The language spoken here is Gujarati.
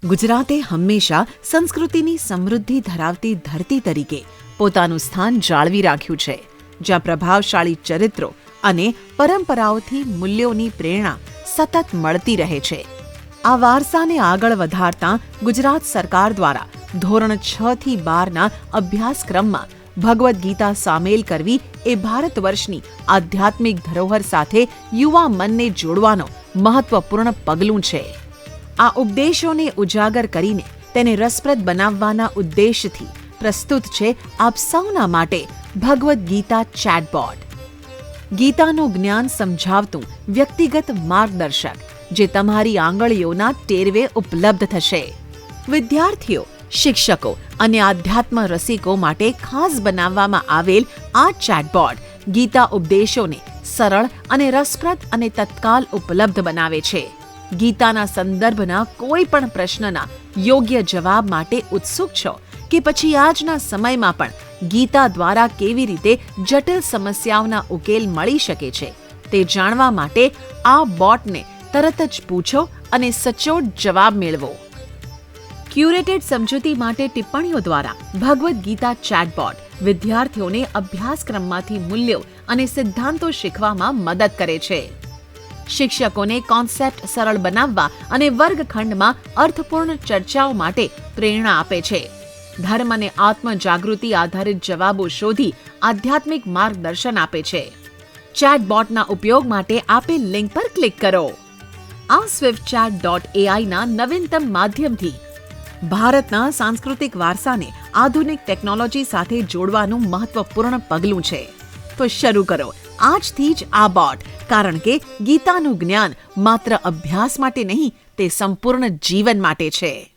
ગુજરાતે હંમેશા સંસ્કૃતિની સમૃદ્ધિ ધરાવતી ધરતી તરીકે પોતાનું સ્થાન જાળવી રાખ્યું છે, જ્યાં પ્રભાવશાળી ચરિત્રો અને પરંપરાઓથી મૂલ્યોની પ્રેરણા સતત મળતી રહે છે. આ વારસાને આગળ વધારતા ગુજરાત સરકાર દ્વારા ધોરણ 6 થી 12ના અભ્યાસક્રમમાં ભગવદ્ ગીતા સામેલ કરવી એ ભારત વર્ષની આધ્યાત્મિક ધરોહર સાથે યુવા મનને જોડવાનો મહત્વપૂર્ણ પગલું છે. આ ઉપદેશોને ઉજાગર કરીને તેને રસપ્રદ બનાવવાના ઉદ્દેશથી પ્રસ્તુત છે આપ સૌના માટે ભગવદ્ ગીતા ચેટબોટ. ગીતાનું જ્ઞાન સમજાવતું વ્યક્તિગત માર્ગદર્શક જે તમારી આંગળીઓના ટેરવે ઉપલબ્ધ થશે. વિદ્યાર્થીઓ, શિક્ષકો અને આધ્યાત્મ રસિકો માટે ખાસ બનાવવામાં આવેલ આ ચેટબોટ ગીતા ઉપદેશોને સરળ અને રસપ્રદ અને તત્કાલ ઉપલબ્ધ બનાવે છે. ગીતાના સંદર્ભના કોઈ પણ પ્રશ્નના યોગ્ય જવાબ માટે ઉત્સુક છો કે પછી આજના સમયમાં પણ ગીતા દ્વારા કેવી રીતે જટિલ સમસ્યાઓના ઉકેલ મળી શકે છે તે જાણવા માટે આ બોટને તરત જ પૂછો અને સચોટ જવાબ મેળવો. ક્યુરેટેડ સમજૂતી માટે ટિપ્પણીઓ દ્વારા ભગવદ્ ગીતા ચેટબોટ વિદ્યાર્થીઓને અભ્યાસક્રમમાંથી મૂલ્યો અને સિદ્ધાંતો શીખવામાં મદદ કરે છે. શિક્ષકોને કોન્સેપ્ટ સરળ બનાવવા અને વર્ગખંડમાં અર્થપૂર્ણ ચર્ચાઓ માટે પ્રેરણા આપે છે. ધર્મ અને આત્મજાગૃતિ આધારિત જવાબો શોધી આધ્યાત્મિક માર્ગદર્શન આપે છે. ચેટબોટના ઉપયોગ માટે આપેલ લિંક પર ક્લિક કરો. આ swiftchat.ai ના નવીનતમ માધ્યમથી ભારતના સાંસ્કૃતિક વારસાને આધુનિક ટેકનોલોજી સાથે જોડવાનું મહત્વપૂર્ણ પગલું છે. તો શરૂ કરો આજથી જ આ બોટ, કારણ કે ગીતાનું જ્ઞાન માત્ર અભ્યાસ માટે નહીં, તે સંપૂર્ણ જીવન માટે છે.